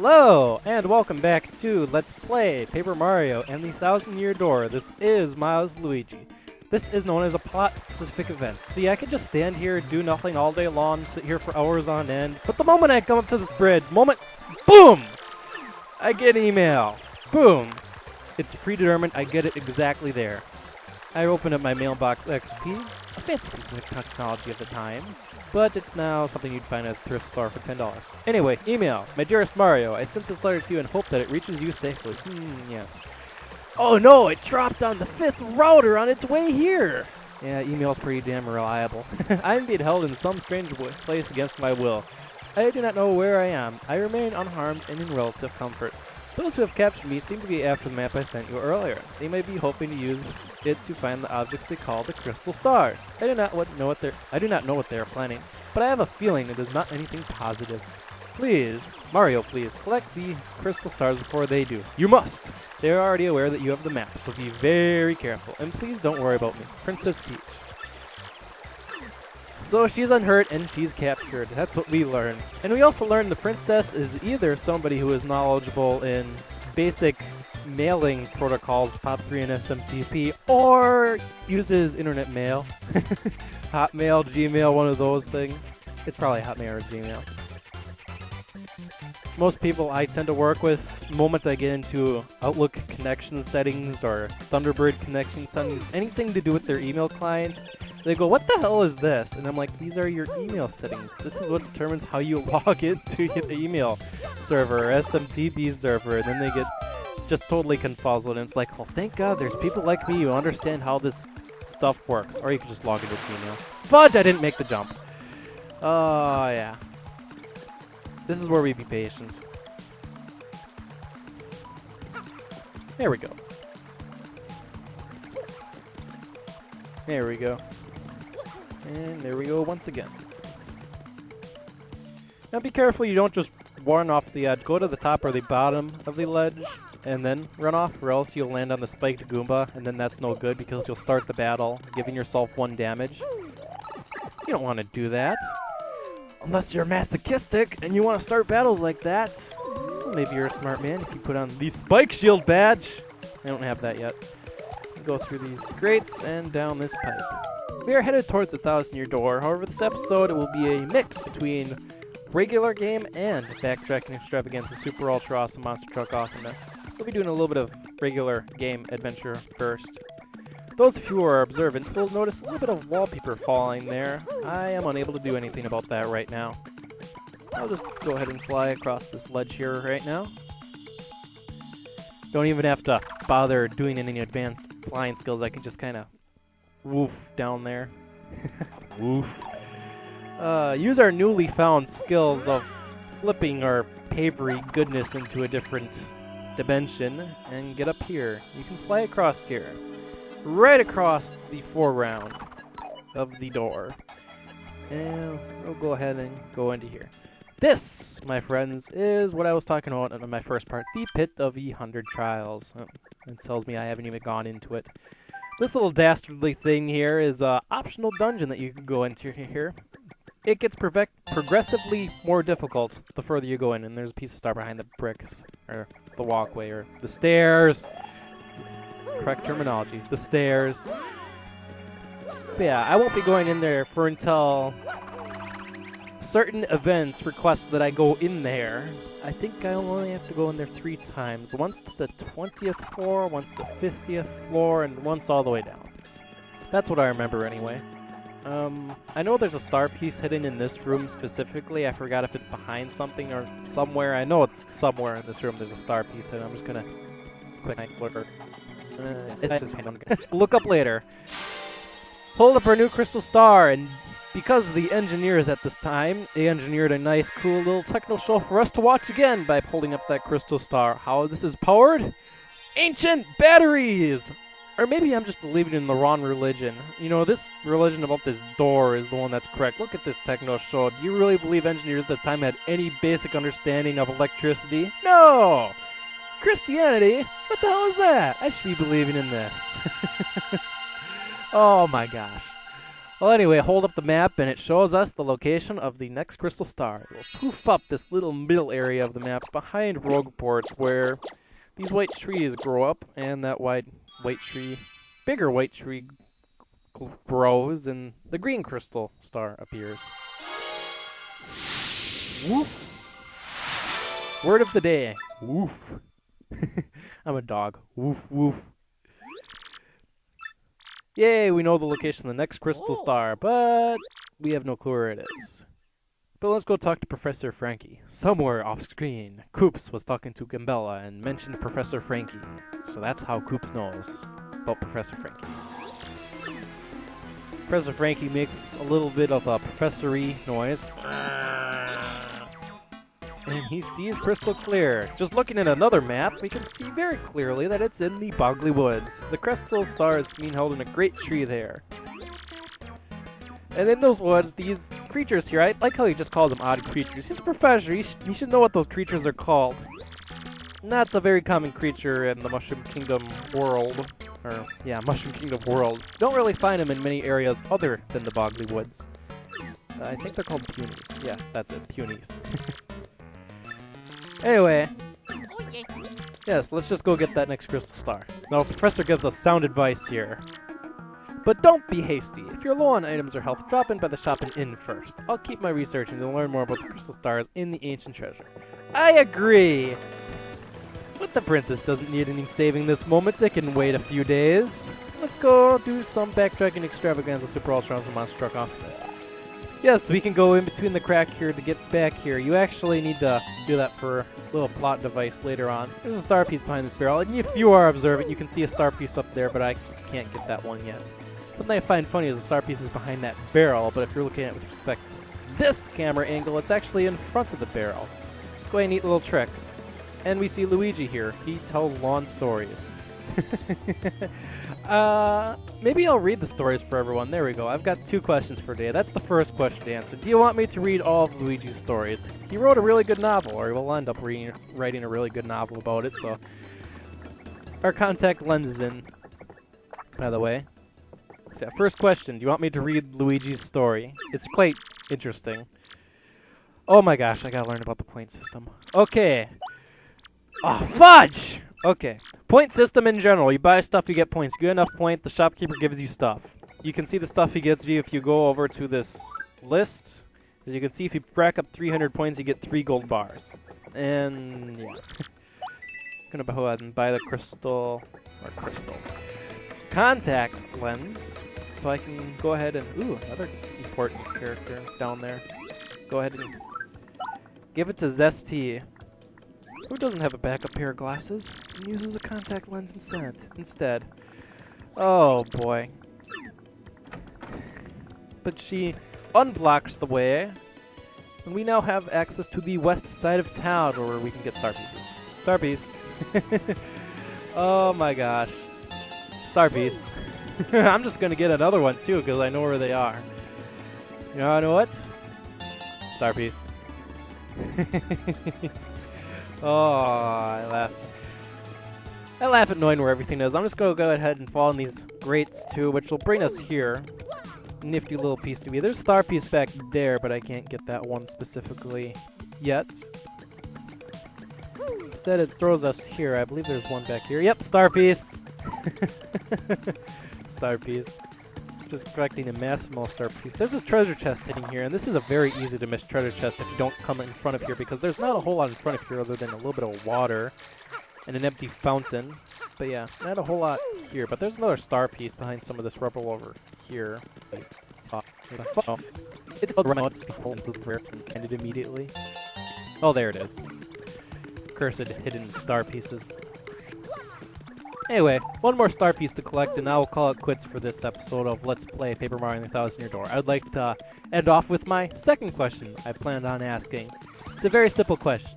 Hello, and welcome back to Let's Play Paper Mario and the Thousand-Year Door. This is Miles Luigi. This is known as a plot-specific event. See, I could just stand here, do nothing all day long, sit here for hours on end, but the moment I come up to this bridge, boom! I get an email. Boom! It's predetermined, I get it exactly there. I open up my mailbox XP, a fancy piece of technology at the time, but it's now something you'd find at a thrift store for $10. Anyway, email. My dearest Mario, I sent this letter to you and hope that it reaches you safely. Yes. Oh no, it dropped on the 5th router on its way here! Yeah, email's pretty damn reliable. I'm being held in some strange place against my will. I do not know where I am. I remain unharmed and in relative comfort. Those who have captured me seem to be after the map I sent you earlier. They may be hoping to use it to find the objects they call the crystal stars. I do not know what they are planning, but I have a feeling it is not anything positive. Please, Mario, please collect these crystal stars before they do. You must. They are already aware that you have the map, so be very careful. And please don't worry about me, Princess Peach. So she's unhurt and she's captured. That's what we learned. And we also learned the princess is either somebody who is knowledgeable in basic mailing protocols, POP3 and SMTP, or uses internet mail. Hotmail, Gmail, one of those things. It's probably Hotmail or Gmail. Most people I tend to work with, the moment I get into Outlook connection settings or Thunderbird connection settings, anything to do with their email client, they go, what the hell is this? And I'm like, these are your email settings. This is what determines how you log into the email server or SMTP server. And then they get just totally confuzzled. And it's like, well, thank God there's people like me who understand how this stuff works. Or you can just log into Gmail. Fudge, I didn't make the jump. Oh, yeah. This is where we be patient. There we go. There we go. And there we go once again. Now be careful you don't just run off the edge. Go to the top or the bottom of the ledge and then run off, or else you'll land on the spiked Goomba, and then that's no good because you'll start the battle giving yourself 1 damage. You don't want to do that. Unless you're masochistic and you want to start battles like that. Well, maybe you're a smart man if you put on the Spike Shield badge. I don't have that yet. Go through these grates and down this pipe. We are headed towards the Thousand-Year Door. However, this episode it will be a mix between regular game and backtracking extravaganza, super ultra awesome monster truck awesomeness. We'll be doing a little bit of regular game adventure first. Those of you who are observant will notice a little bit of wallpaper falling there. I am unable to do anything about that right now. I'll just go ahead and fly across this ledge here right now. Don't even have to bother doing any advanced flying skills. I can just kind of woof down there. Woof. Use our newly found skills of flipping our papery goodness into a different dimension and get up here. You can fly across here. Right across the foreground of the door. And we'll go ahead and go into here. This, my friends, is what I was talking about in my first part, the Pit of the 100 Trials. Oh, it tells me I haven't even gone into it. This little dastardly thing here is an optional dungeon that you can go into here. It gets progressively more difficult the further you go in, and there's a piece of star behind the brick, or the walkway, or the stairs. Correct terminology. The stairs. But yeah, I won't be going in there until certain events request that I go in there. I think I only have to go in there 3 times. Once to the 20th floor, once to the 50th floor, and once all the way down. That's what I remember anyway. I know there's a star piece hidden in this room specifically. I forgot if it's behind something or somewhere. I know it's somewhere in this room there's a star piece hidden. I'm just gonna quick look. Look up later. Pulled up our new crystal star, and because of the engineers at this time, they engineered a nice, cool little techno show for us to watch again by pulling up that crystal star. How this is powered? Ancient batteries! Or maybe I'm just believing in the wrong religion. You know, this religion about this door is the one that's correct. Look at this techno show. Do you really believe engineers at the time had any basic understanding of electricity? No! Christianity? What the hell is that? I should be believing in this. Oh my gosh. Well, anyway, hold up the map, and it shows us the location of the next crystal star. We'll poof up this little middle area of the map behind Rogueport, where these white trees grow up, and that bigger white tree grows, and the green crystal star appears. Woof. Word of the day. Woof. I'm a dog. Woof, woof. Yay, we know the location of the next crystal star, but we have no clue where it is. But let's go talk to Professor Frankie. Somewhere off screen, Koops was talking to Goombella and mentioned Professor Frankie. So that's how Koops knows about Professor Frankie. Professor Frankie makes a little bit of a professor-y noise. And he sees crystal clear. Just looking at another map, we can see very clearly that it's in the Bogly Woods. The crystal star is being held in a great tree there. And in those woods, these creatures here, I like how he just calls them odd creatures. He's a professor, he should know what those creatures are called. And that's a very common creature in the Mushroom Kingdom world. Mushroom Kingdom world. Don't really find them in many areas other than the Bogly Woods. I think they're called punies. Yeah, that's it, punies. Anyway, yes, let's just go get that next crystal star. Now, the professor gives us sound advice here. But don't be hasty. If you're low on items or health, drop in by the shop and inn first. I'll keep my research and you'll learn more about the crystal stars in the ancient treasure. I agree! But the princess doesn't need any saving this moment. It can wait a few days. Let's go do some backtracking extravaganza, super ultra, and monster truck awesomeness. Yes, we can go in between the crack here to get back here. You actually need to do that for a little plot device later on. There's a star piece behind this barrel, and if you are observant, you can see a star piece up there, but I can't get that one yet. Something I find funny is the star piece is behind that barrel, but if you're looking at it with respect to this camera angle, it's actually in front of the barrel. Quite a neat little trick. And we see Luigi here. He tells lawn stories. Maybe I'll read the stories for everyone. There we go. I've got 2 questions for today. That's the first question to answer. Do you want me to read all of Luigi's stories? He wrote a really good novel, or he will end up writing a really good novel about it, so... Our contact lens is in, by the way. So yeah, first question. Do you want me to read Luigi's story? It's quite interesting. Oh my gosh, I gotta learn about the point system. Okay. Oh, fudge! Okay. Point system in general. You buy stuff, you get points. Good enough point, the shopkeeper gives you stuff. You can see the stuff he gives you if you go over to this list. As you can see, if you rack up 300 points, you get 3 gold bars. And, yeah. Gonna go ahead and buy the crystal contact lens. So I can go ahead and, ooh, another important character down there. Go ahead and give it to Zesty. Who doesn't have a backup pair of glasses and uses a contact lens instead? Oh boy. But she unblocks the way, and we now have access to the west side of town where we can get star pieces. Star piece. Oh my gosh. Star piece. I'm just gonna get another one too because I know where they are. You know what? Star piece. Oh, I laugh. I laugh at knowing where everything is. I'm just going to go ahead and fall in these grates too, which will bring us here. Nifty little piece to be. There's a star piece back there, but I can't get that one specifically yet. Instead, it throws us here. I believe there's one back here. Yep, star piece. Star piece. Just collecting a massive amount of star piece. There's a treasure chest hidden here, and this is a very easy to miss treasure chest if you don't come in front of here, because there's not a whole lot in front of here other than a little bit of water and an empty fountain. But yeah, not a whole lot here. But there's another star piece behind some of this rubble over here. It's ended immediately. Oh, there it is. Cursed hidden star pieces. Anyway, one more star piece to collect, and I will call it quits for this episode of Let's Play Paper Mario and the Thousand Year Door. I'd like to end off with my second question I planned on asking. It's a very simple question.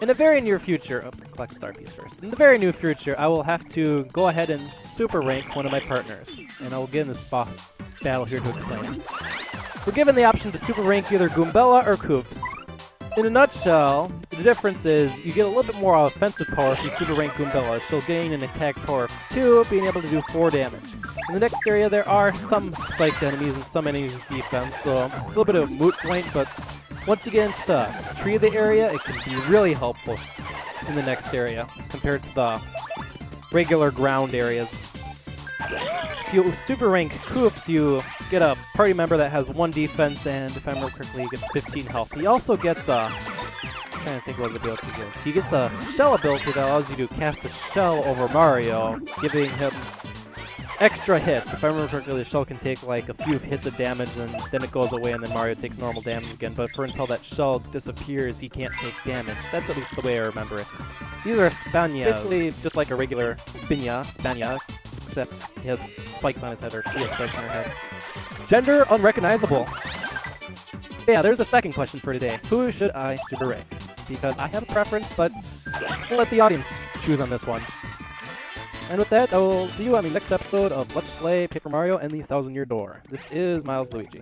In the very near future, collect star piece first. In the very near future, I will have to go ahead and super rank one of my partners, and I will get in this battle here to explain it. We're given the option to super rank either Goombella or Koops. In a nutshell, the difference is you get a little bit more offensive power if you super rank Goombella, so gaining an attack power of 2, being able to do 4 damage. In the next area, there are some spiked enemies and some enemies with defense, so it's a little bit of a moot point, but once you get into the tree of the area, it can be really helpful in the next area compared to the regular ground areas. If you super rank Koops, you get a party member that has 1 defense, and if I remember correctly, he gets 15 health. He also gets a... I'm trying to think what his ability is. He gets a shell ability that allows you to cast a shell over Mario, giving him extra hits. If I remember correctly, the shell can take like a few hits of damage, and then it goes away, and then Mario takes normal damage again. But for until that shell disappears, he can't take damage. That's at least the way I remember it. These are Spanias. Basically, just like a regular Spania, except he has spikes on his head, or she has spikes on her head. Gender unrecognizable. Yeah, there's a second question for today. Who should I super rank? Because I have a preference, but we'll let the audience choose on this one. And with that, I will see you on the next episode of Let's Play Paper Mario and the 1000-Year Door. This is Miles Luigi.